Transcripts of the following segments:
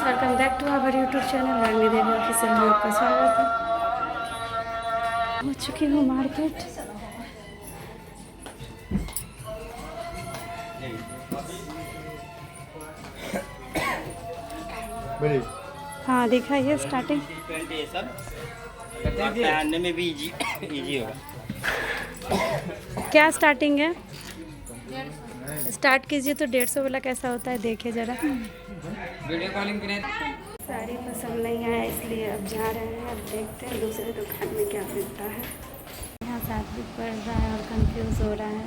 Welcome back to our YouTube channel Ragini Devi official में आपका स्वागत है। हो चुकी हूँ मार्केट। हाँ दिखाइए स्टार्टिंग। में भी इजी होगा। क्या स्टार्टिंग है? स्टार्ट कीजिए तो 150 वाला कैसा होता है देखिए ज़रा। वीडियो कॉलिंग के लिए साड़ी पसंद नहीं आया इसलिए अब जा रहे हैं। अब देखते हैं दूसरे दुकान में क्या मिलता है। यहाँ सात्विक पढ़ रहा है और कंफ्यूज हो रहा है।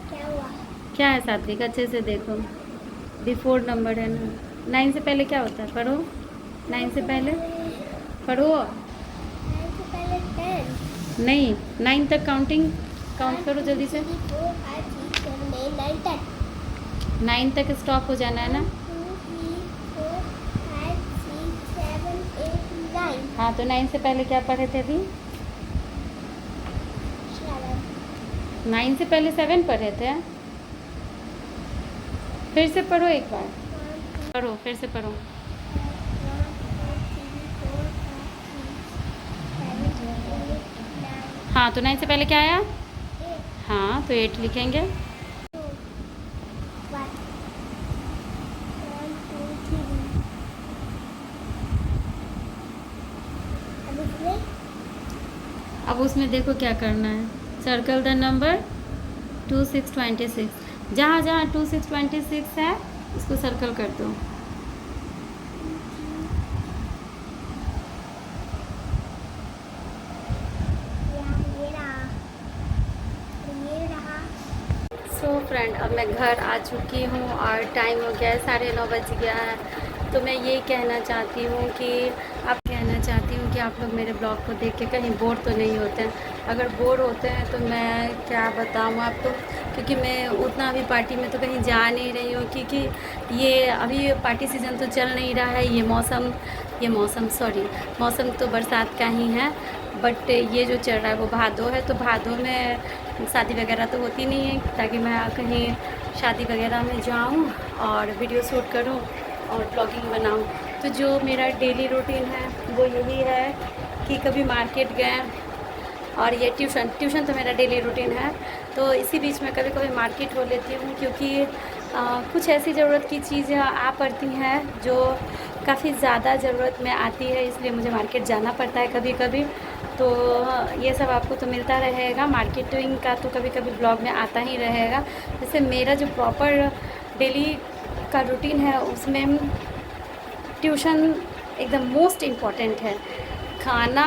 क्या हुआ? क्या है सात्विक? अच्छे से देखो, बिफोर नंबर है ना। 9 से पहले क्या होता है? पढ़ो। 9 से पहले पढ़ो। 9 से पहले 10 नहीं, 9 तक काउंट करो जल्दी से। 3 4 5 6 7 8 9 10 9 तक स्टॉप हो जाना है ना। 2 3 4 5 6 7 8 9 हाँ तो 9 से पहले क्या पढ़े थे अभी? 9 से पहले 7 पढ़े थे। फिर से पढ़ो एक बार, पढ़ो फिर से पढ़ो। 7 हाँ तो 9 से पहले क्या आया? 8 हाँ तो 8 लिखेंगे। 2 1 2 3 अब इसमें अब उसमें देखो क्या करना है। Circle the number 2626। जहाँ जहाँ 2626 है उसको सर्कल कर दो। ये रहा सो फ्रेंड, अब मैं घर आ चुकी हूँ और टाइम हो गया है 9:30 बज गया है। तो मैं ये कहना चाहती हूँ कि आप लोग मेरे ब्लॉग को देख के कहीं बोर तो नहीं होते हैं। अगर बोर होते हैं तो मैं क्या बताऊँ आपको, क्योंकि मैं उतना अभी पार्टी में तो कहीं जा नहीं रही हूँ, क्योंकि ये अभी पार्टी सीज़न तो चल नहीं रहा है। मौसम तो बरसात का ही है। बट ये जो चल रहा है वो भादो है। तो भादो में शादी वगैरह तो होती नहीं है, ताकि मैं कहीं शादी वगैरह में जाऊँ और वीडियो शूट करूँ और ब्लॉगिंग बनाऊँ। तो जो मेरा डेली रूटीन है वो यही है कि कभी मार्केट गए, और ये ट्यूशन तो मेरा डेली रूटीन है। तो इसी बीच में कभी कभी मार्केट हो लेती हूँ, क्योंकि कुछ ऐसी ज़रूरत की चीज़ें आ पड़ती हैं जो काफ़ी ज़्यादा ज़रूरत में आती है, इसलिए मुझे मार्केट जाना पड़ता है कभी कभी। तो ये सब आपको तो मिलता रहेगा, मार्केटिंग का तो कभी कभी ब्लॉग में आता ही रहेगा। जैसे मेरा जो प्रॉपर डेली का रूटीन है उसमें ट्यूशन एकदम मोस्ट इम्पॉर्टेंट है। खाना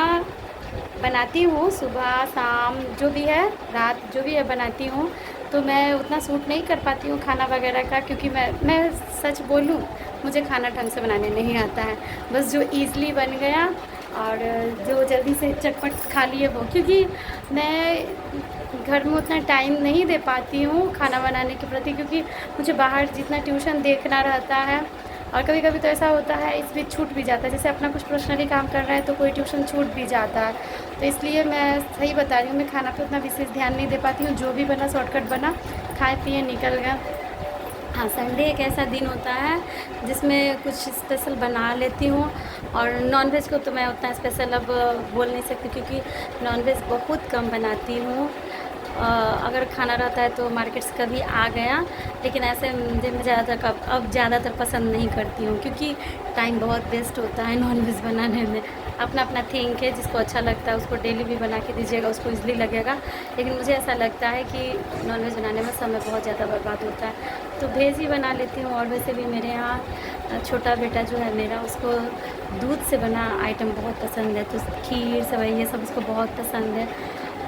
बनाती हूँ सुबह शाम जो भी है, रात जो भी है बनाती हूँ। तो मैं उतना सूट नहीं कर पाती हूँ खाना वगैरह का, क्योंकि मैं सच बोलूँ मुझे खाना ढंग से बनाने नहीं आता है। बस जो ईज़िली बन गया और जो जल्दी से चटपट खा लिए वो, क्योंकि मैं घर में उतना टाइम नहीं दे पाती हूँ खाना बनाने के प्रति, क्योंकि मुझे बाहर जितना ट्यूशन देखना रहता है। और कभी कभी तो ऐसा होता है इस बीच छूट भी जाता है, जैसे अपना कुछ पर्सनली काम कर रहा है तो कोई ट्यूशन छूट भी जाता है। तो इसलिए मैं सही बता रही हूँ, मैं खाना पे उतना विशेष ध्यान नहीं दे पाती हूँ। जो भी बना शॉर्टकट बना, खाए पिए निकल गया। हाँ, संडे एक ऐसा दिन होता है जिसमें कुछ स्पेशल बना लेती हूँ। और नॉनवेज को तो मैं उतना स्पेशल अब बोल नहीं सकती, क्योंकि नॉनवेज बहुत कम बनाती हूँ। अगर खाना रहता है तो मार्केट से कभी आ गया, लेकिन ऐसे मुझे अब ज़्यादातर पसंद नहीं करती हूँ, क्योंकि टाइम बहुत वेस्ट होता है नॉनवेज बनाने में। अपना अपना थिंक है, जिसको अच्छा लगता है उसको डेली भी बना के दीजिएगा, उसको ईज़िली लगेगा। लेकिन मुझे ऐसा लगता है कि नॉनवेज बनाने में समय बहुत ज़्यादा बर्बाद होता है, तो वेज ही बना लेती हूँ। और वैसे भी मेरे यहाँ छोटा बेटा जो है मेरा, उसको दूध से बना आइटम बहुत पसंद है। तो खीर सेवई ये सब उसको बहुत पसंद है,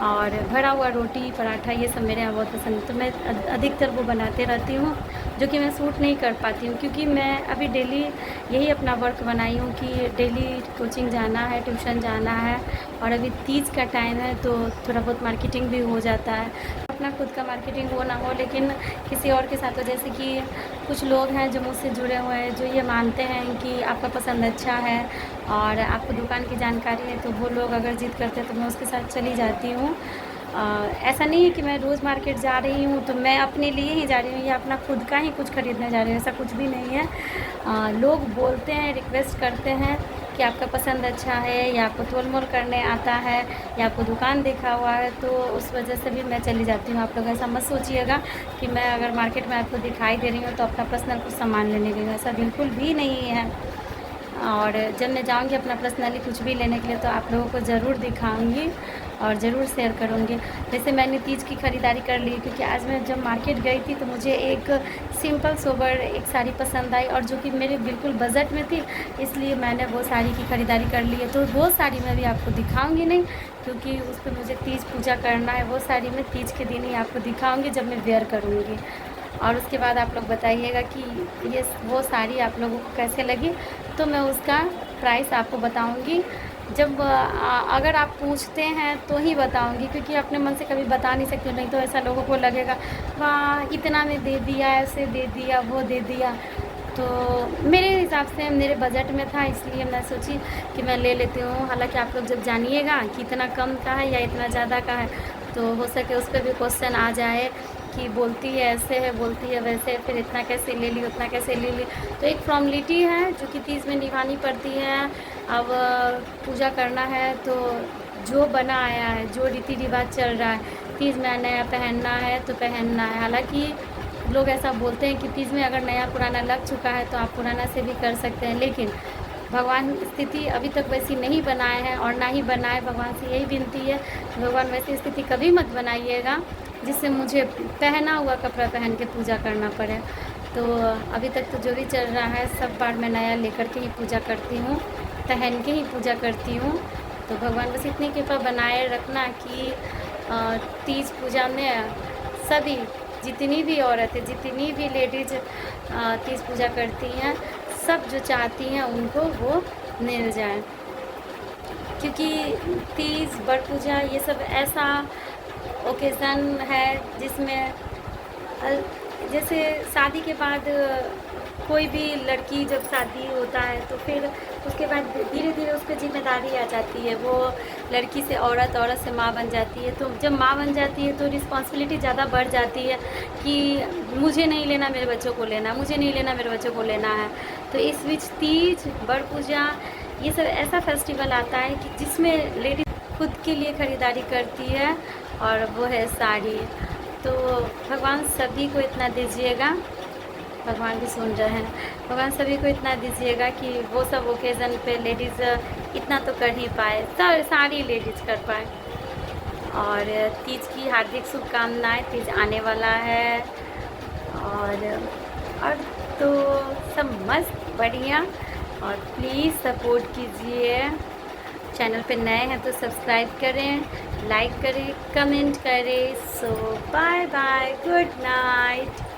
और भरा हुआ रोटी पराठा ये सब मेरे यहाँ बहुत पसंद है। तो मैं अधिकतर वो बनाते रहती हूँ, जो कि मैं सूट नहीं कर पाती हूँ, क्योंकि मैं अभी डेली यही अपना वर्क बनाई हूँ कि डेली कोचिंग जाना है, ट्यूशन जाना है। और अभी तीज का टाइम है तो थोड़ा बहुत मार्केटिंग भी हो जाता है। अपना खुद का मार्केटिंग हो ना हो, लेकिन किसी और के साथ हो। जैसे कि कुछ लोग हैं जो मुझसे जुड़े हुए हैं, जो ये मानते हैं कि आपका पसंद अच्छा है और आपको दुकान की जानकारी है, तो वो लोग अगर जिद करते हैं तो मैं उसके साथ चली जाती हूँ। ऐसा नहीं है कि मैं रोज़ मार्केट जा रही हूँ तो मैं अपने लिए ही जा रही हूँ या अपना खुद का ही कुछ ख़रीदने जा रही हूँ, ऐसा कुछ भी नहीं है। लोग बोलते हैं, रिक्वेस्ट करते हैं कि आपका पसंद अच्छा है या आपको तोल मोल करने आता है या आपको दुकान देखा हुआ है, तो उस वजह से भी मैं चली जाती हूँ। आप लोग ऐसा मत सोचिएगा कि मैं अगर मार्केट में आपको दिखाई दे रही हूँ तो अपना पर्सनल कुछ सामान लेने गई हूँ, ऐसा बिल्कुल भी नहीं है। और जब मैं जाऊँगी अपना पर्सनली कुछ भी लेने के लिए तो आप लोगों को ज़रूर दिखाऊँगी और ज़रूर शेयर करूँगी। जैसे मैंने तीज की ख़रीदारी कर ली, क्योंकि आज मैं जब मार्केट गई थी तो मुझे एक सिंपल सोबर एक साड़ी पसंद आई और जो कि मेरे बिल्कुल बजट में थी, इसलिए मैंने वो साड़ी की ख़रीदारी कर ली है। तो वो साड़ी मैं भी आपको दिखाऊँगी नहीं, क्योंकि उस पर मुझे तीज पूजा करना है। वो साड़ी मैं तीज के दिन ही आपको दिखाऊँगी जब मैं वेयर करूँगी। और उसके बाद आप लोग बताइएगा कि ये वो साड़ी आप लोगों को कैसे लगी, तो मैं उसका प्राइस आपको बताऊंगी। जब अगर आप पूछते हैं तो ही बताऊंगी, क्योंकि अपने मन से कभी बता नहीं सकती, नहीं तो ऐसा लोगों को लगेगा वाह इतना में दे दिया, ऐसे दे दिया, वो दे दिया। तो मेरे हिसाब से मेरे बजट में था, इसलिए मैं सोची कि मैं ले लेती हूँ। हालांकि आप लोग जब जानिएगा कि इतना कम का है या इतना ज़्यादा का है, तो हो सके उस पर भी क्वेश्चन आ जाए कि बोलती है ऐसे है, बोलती है वैसे है, फिर इतना कैसे ले ली, उतना कैसे ले ली। तो एक फॉर्मेलिटी है जो कि तीज में निभानी पड़ती है। अब पूजा करना है तो जो बना आया है, जो रीति रिवाज चल रहा है, तीज में नया पहनना है तो पहनना है। हालांकि लोग ऐसा बोलते हैं कि तीज में अगर नया पुराना लग चुका है तो आप पुराना से भी कर सकते हैं, लेकिन भगवान स्थिति अभी तक वैसी नहीं बनाए हैं और ना ही बनाए। भगवान से यही विनती है, भगवान वैसी स्थिति कभी मत बनाइएगा जिससे मुझे पहना हुआ कपड़ा पहन के पूजा करना पड़े। तो अभी तक तो जो भी चल रहा है सब बार मैं नया लेकर के ही पूजा करती हूँ, पहन के ही पूजा करती हूँ। तो भगवान बस इतनी कृपा बनाए रखना कि तीज पूजा में सभी जितनी भी औरतें, जितनी भी लेडीज़ तीज पूजा करती हैं, सब जो चाहती हैं उनको वो मिल जाए। क्योंकि तीज, बड़ पूजा ये सब ऐसा ओकेज़न है जिसमें जैसे शादी के बाद कोई भी लड़की जब शादी होता है तो फिर उसके बाद धीरे धीरे उस पर जिम्मेदारी आ जाती है। वो लड़की से औरत, औरत से माँ बन जाती है। तो जब माँ बन जाती है तो रिस्पॉन्सिबिलिटी ज़्यादा बढ़ जाती है कि मुझे नहीं लेना, मेरे बच्चों को लेना, मुझे नहीं लेना, मेरे बच्चों को लेना है। तो इस बीच तीज, बड़ पूजा ये सब ऐसा फेस्टिवल आता है कि जिसमें लेडीज खुद के लिए ख़रीदारी करती है और वो है साड़ी। तो भगवान सभी को इतना दीजिएगा, भगवान भी सुन रहे हैं, भगवान सभी को इतना दीजिएगा कि वो सब ओकेज़न पे लेडीज़ इतना तो कर ही पाए, सारी लेडीज़ कर पाए। और तीज की हार्दिक शुभकामनाएं। तीज आने वाला है और तो सब मस्त बढ़िया। और प्लीज़ सपोर्ट कीजिए। चैनल पे नए हैं तो सब्सक्राइब करें, लाइक करें, कमेंट करें। सो बाय बाय, गुड नाइट।